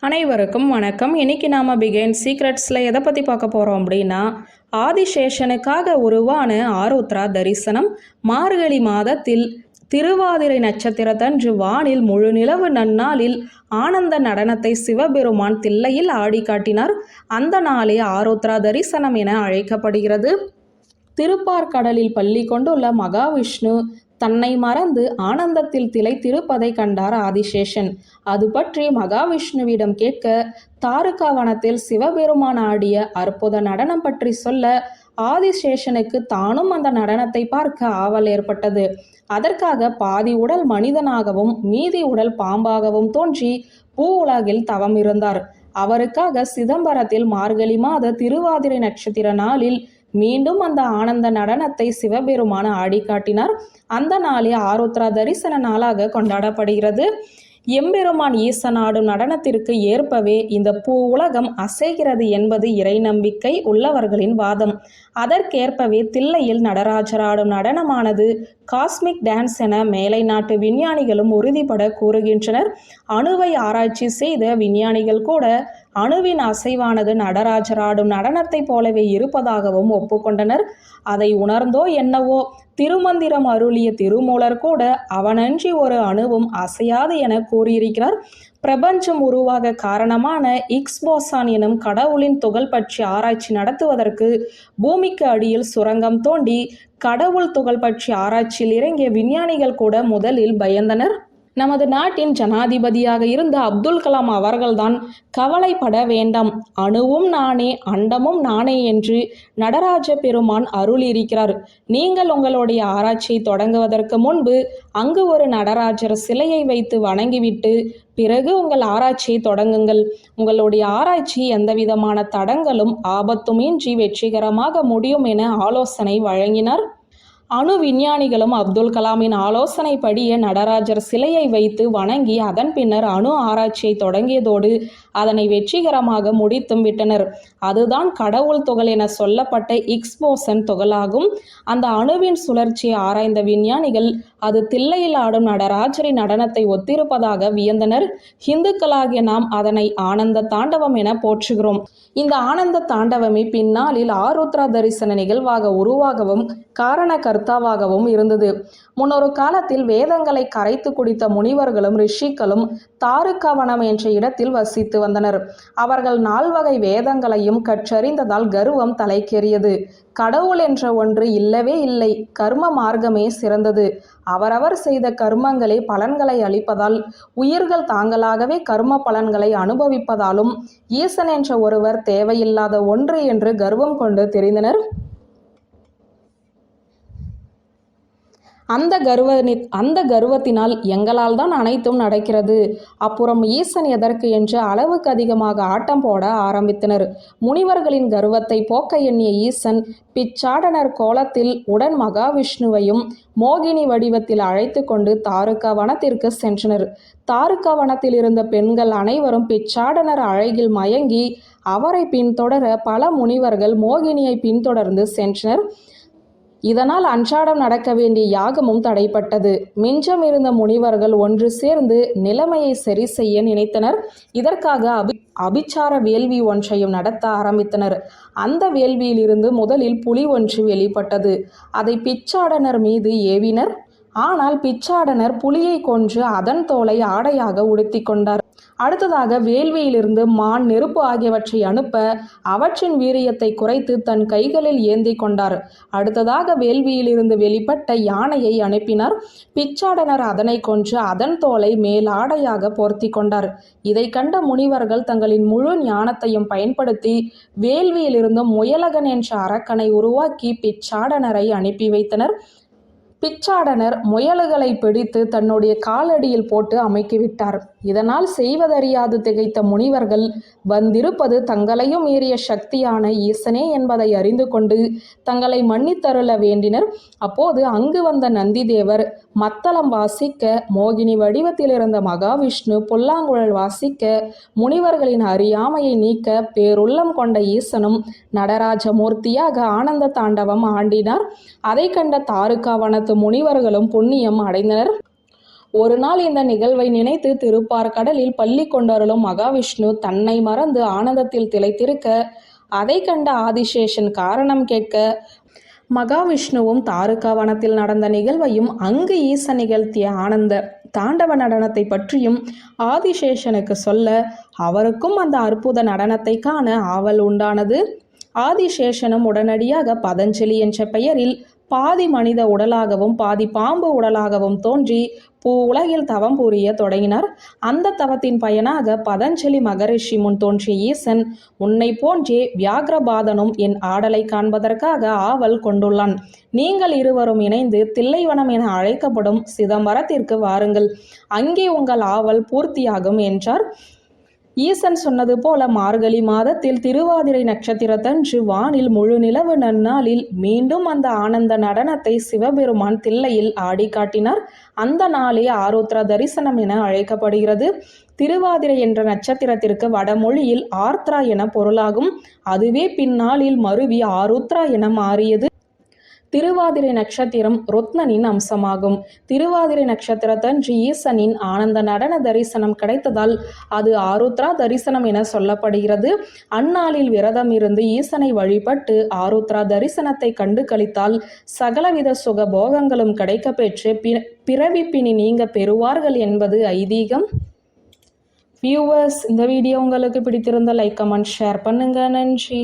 அனைவருக்கும் வணக்கம். இன்னைக்கு நாம பிகைன் சீக்ரெட்ஸில் எதை பற்றி பார்க்க போகிறோம் அப்படின்னா, ஆதிசேஷனுக்காக உருவான ஆருத்ரா தரிசனம். மார்கழி மாதத்தில் திருவாதிரை நட்சத்திரத்தன்று வானில் முழு நிலவு நன்னாளில் ஆனந்த நடனத்தை சிவபெருமான் தில்லையில் ஆடி காட்டினார். அந்த நாளே ஆருத்ரா தரிசனம் என அழைக்கப்படுகிறது. திருப்பார்கடலில் பள்ளி கொண்டுள்ள மகாவிஷ்ணு தன்னை மறந்து ஆனந்தத்தில் திளைத்திருப்பதை கண்டார் ஆதிசேஷன். அது பற்றி மகாவிஷ்ணுவிடம் கேட்க, தாருகாவனத்தில் சிவபெருமான் ஆடிய அற்புத நடனம் பற்றி சொல்ல, ஆதிசேஷனுக்கு தானும் அந்த நடனத்தை பார்க்க ஆவல் ஏற்பட்டது. அதற்காக பாதி உடல் மனிதனாகவும் மீதி உடல் பாம்பாகவும் தோன்றி பூ உலகில் தவம் இருந்தார். அவருக்காக சிதம்பரத்தில் மார்கழி மாத திருவாதிரை நட்சத்திர நாளில் மீண்டும் அந்த ஆனந்த நடனத்தை சிவபெருமான் ஆடி காட்டினார். அந்த நாளே ஆருத்ரா தரிசன நாளாக கொண்டாடப்படுகிறது. எம்பெருமான் ஈசன் ஆடும் நடனத்திற்கு ஏற்பவே இந்த பூ உலகம் அசைகிறது என்பது இறை நம்பிக்கை உள்ளவர்களின் வாதம். அதற்கேற்பவே தில்லையில் நடராஜர் ஆடும் நடனமானது காஸ்மிக் டான்ஸ் என மேலை நாட்டு விஞ்ஞானிகளும் உறுதிபட கூறுகின்றனர். அணுவை ஆராய்ச்சி செய்த விஞ்ஞானிகள் கூட அணுவின் அசைவானது நடராஜர் ஆடும் நடனத்தை போலவே இருப்பதாகவும் ஒப்புக்கொண்டனர். அதை உணர்ந்தோ என்னவோ திருமந்திரம் அருளிய திருமூலர் கூட அவனன்றி ஒரு அணுவும் அசையாது என கூறியிருக்கிறார். பிரபஞ்சம் உருவாக காரணமான இக்ஸ் போசான் எனும் கடவுளின் துகள் பற்றி ஆராய்ச்சி நடத்துவதற்கு பூமிக்கு அடியில் சுரங்கம் தோண்டி கடவுள் துகள் பற்றி ஆராய்ச்சியில் இறங்கிய விஞ்ஞானிகள் கூட முதலில் பயந்தனர். நமது நாட்டின் ஜனாதிபதியாக இருந்த அப்துல் கலாம் அவர்கள்தான் கவலைப்பட வேண்டாம், அணுவும் நானே அண்டமும் நானே என்று நடராஜ பெருமான் அருளியிருக்கிறார். நீங்கள் உங்களுடைய ஆராய்ச்சியை தொடங்குவதற்கு முன்பு அங்கு ஒரு நடராஜர் சிலையை வைத்து வணங்கிவிட்டு பிறகு உங்கள் ஆராய்ச்சியை தொடங்குங்கள். உங்களுடைய ஆராய்ச்சி எந்தவிதமான தடங்களும் ஆபத்துமின்றி வெற்றிகரமாக முடியும் என ஆலோசனை வழங்கினார். அணு விஞ்ஞானிகளும் அப்துல் கலாமின் ஆலோசனைப்படியே நடராஜர் சிலையை வைத்து வணங்கி அதன் பின்னர் அணு ஆராய்ச்சியை தொடங்கியதோடு அதனை வெற்றிகரமாக முடித்தும் விட்டனர். அதுதான் கடவுள் துகள் என சொல்லப்பட்ட இக்ஸ் போசன் துகளாகும். அந்த அணுவின் சுழற்சியை ஆராய்ந்த விஞ்ஞானிகள் அது தில்லையில் ஆடும் நடராஜரின் நடனத்தை ஒத்திருப்பதாக வியந்தனர். இந்துக்களாகிய நாம் அதனை ஆனந்த தாண்டவம் என போற்றுகிறோம். இந்த ஆனந்த தாண்டவமே பின்னாளில் ஆருத்ரா தரிசன நிகழ்வாக உருவாகவும் காரண கர்த்தாவாகவும் இருந்தது. முன்னொரு காலத்தில் வேதங்களை கரைத்து குடித்த முனிவர்களும் ரிஷிகளும் தாருகாவனம் என்ற இடத்தில் வசித்து வந்தனர். அவர்கள் 4 வகை வேதங்களையும் கற்றறிந்ததால் கர்வம் தலைக்கேறியது. கடவுள் என்ற ஒன்று இல்லவே இல்லை, கர்ம மார்க்கமே சிறந்தது. அவரவர் செய்த கர்மங்களே பலன்களை அளிப்பதால் உயிர்கள் தாங்களாகவே கர்ம பலன்களை அனுபவிப்பதாலும் ஈசன் என்ற ஒருவர் தேவையில்லாத ஒன்று என்று கர்வம் கொண்டு தெரிந்தனர். அந்த கர்வத்தினால் எங்களால் தான் அனைத்தும் நடக்கிறது, அப்புறம் ஈசன் எதற்கு என்று அளவுக்கு அதிகமாக ஆட்டம் போட ஆரம்பித்தனர். முனிவர்களின் கர்வத்தை போக்க எண்ணிய ஈசன் பிச்சாடனர் கோலத்தில் உடன் மகாவிஷ்ணுவையும் மோகினி வடிவத்தில் அழைத்து கொண்டு தாருகா வனத்திற்கு சென்றனர். தாருகா வனத்தில் இருந்த பெண்கள் அனைவரும் பிச்சாடனர் அழகில் மயங்கி அவரை பின்தொடர பல முனிவர்கள் மோகினியை பின்தொடர்ந்து சென்றனர். இதனால் அன்றாடம் நடக்க வேண்டிய யாகமும் தடைப்பட்டது. மிஞ்சம் இருந்த முனிவர்கள் ஒன்று சேர்ந்து நிலைமையை சரி செய்ய நினைத்தனர். இதற்காக அபிச்சார வேள்வி ஒன்றையும் நடத்த ஆரம்பித்தனர். அந்த வேள்வியிலிருந்து முதலில் புலி ஒன்று வெளிப்பட்டது. அதை பிச்சாடனர் மீது ஏவினர். ஆனால் பிச்சாடனர் புலியை கொன்று அதன் தோலை ஆடையாக உடுத்தி கொண்டார். அடுத்ததாக வேள்வியிலிருந்து மான், நெருப்பு ஆகியவற்றை அனுப்ப அவற்றின் வீரியத்தை குறைத்து தன் கைகளில் ஏந்தி கொண்டார். அடுத்ததாக வேள்வியிலிருந்து வெளிப்பட்ட யானையை அனுப்பினார். பிச்சாடனர் அதனை கொன்று அதன் தோலை மேலாடையாக போர்த்தி கொண்டார். இதை கண்ட முனிவர்கள் தங்களின் முழு ஞானத்தையும் பயன்படுத்தி வேள்வியிலிருந்து முயலகன் என்ற அரக்கனை உருவாக்கி பிச்சாடனரை அனுப்பி வைத்தனர். பிச்சாடனர் முயல்களை பிடித்து தன்னுடைய காலடியில் போட்டு அமைக்கிவிட்டார். இதனால் செய்வதறியாது திகைத்த முனிவர்கள் வந்திருப்பது தங்களையும் மீறிய சக்தியான ஈசனே என்பதை அறிந்து கொண்டு தங்களை மன்னித்தருள வேண்டினர். அப்போது அங்கு வந்த நந்திதேவர் மத்தளம் வாசிக்க, மோகினி வடிவத்தில் இருந்த மகாவிஷ்ணு புல்லாங்குழல் வாசிக்க, முனிவர்களின் அறியாமையை நீக்க பேருள்ளம் கொண்ட ஈசனும் நடராஜ மூர்த்தியாக ஆனந்த தாண்டவம் ஆண்டினார். அதை கண்ட தாருகாவனத்து முனிவர்களும் புண்ணியம் அடைந்தனர். ஒரு நாள் இந்த நிகழ்வை நினைத்து திருப்பார்கடலில் பள்ளி கொண்டருளும் மகாவிஷ்ணு தன்னை மறந்து ஆனந்தத்தில் திளைத்திருக்க அதை கண்ட ஆதிசேஷன் காரணம் கேட்க மகாவிஷ்ணுவும் தாருகா வனத்தில் நடந்த நிகழ்வையும் அங்கு ஈசன் நிகழ்த்திய ஆனந்த தாண்டவ நடனத்தை பற்றியும் ஆதிசேஷனுக்கு சொல்ல அவருக்கும் அந்த அற்புத நடனத்தை காண ஆவல் உண்டானது. ஆதிசேஷனும் உடனடியாக பதஞ்சலி என்ற பெயரில் பாதி மனித உடலாகவும் பாதி பாம்பு உடலாகவும் தோன்றி பூ உலகில் தவம் புரிய தொடங்கினார். அந்த தவத்தின் பயனாக பதஞ்சலி மகரிஷி முன் தோன்றிய ஈசன் உன்னை போன்றே வியாகிரபாதனும் என் ஆடலை காண்பதற்காக ஆவல் கொண்டுள்ளான். நீங்கள் இருவரும் இணைந்து தில்லைவனம் என அழைக்கப்படும் சிதம்பரத்திற்கு வாருங்கள், அங்கே உங்கள் ஆவல் பூர்த்தியாகும் என்றார். ஈசன் சொன்னது போல மார்கழி மாதத்தில் திருவாதிரை நட்சத்திரத்தன்று வானில் முழு நிலவு நன்னாளில் மீண்டும் அந்த ஆனந்த நடனத்தை சிவபெருமான் தில்லையில் ஆடி காட்டினார். அந்த நாளே ஆருத்ரா தரிசனம் என அழைக்கப்படுகிறது. திருவாதிரை என்ற நட்சத்திரத்திற்கு வடமொழியில் ஆர்த்ரா என பொருளாகும். அதுவே பின்னாளில் மருவி ஆருத்ரா என மாறியது. திருவாதிரை நட்சத்திரம் ருத்னனின் அம்சமாகும். திருவாதிரை நட்சத்திரத்தன்று ஈசனின் ஆனந்த நடன தரிசனம் கிடைத்ததால் அது ஆருத்ரா தரிசனம் என சொல்லப்படுகிறது. அந்நாளில் விரதம் இருந்து ஈசனை வழிபட்டு ஆருத்ரா தரிசனத்தை கண்டு கழித்தால் சகலவித சுக போகங்களும் கிடைக்க பெற்று பிறவி பிணி நீங்க பெறுவார்கள் என்பது ஐதீகம். வியூவர்ஸ், இந்த வீடியோ உங்களுக்கு பிடித்திருந்த லைக், கமெண்ட், ஷேர் பண்ணுங்க. நன்றி.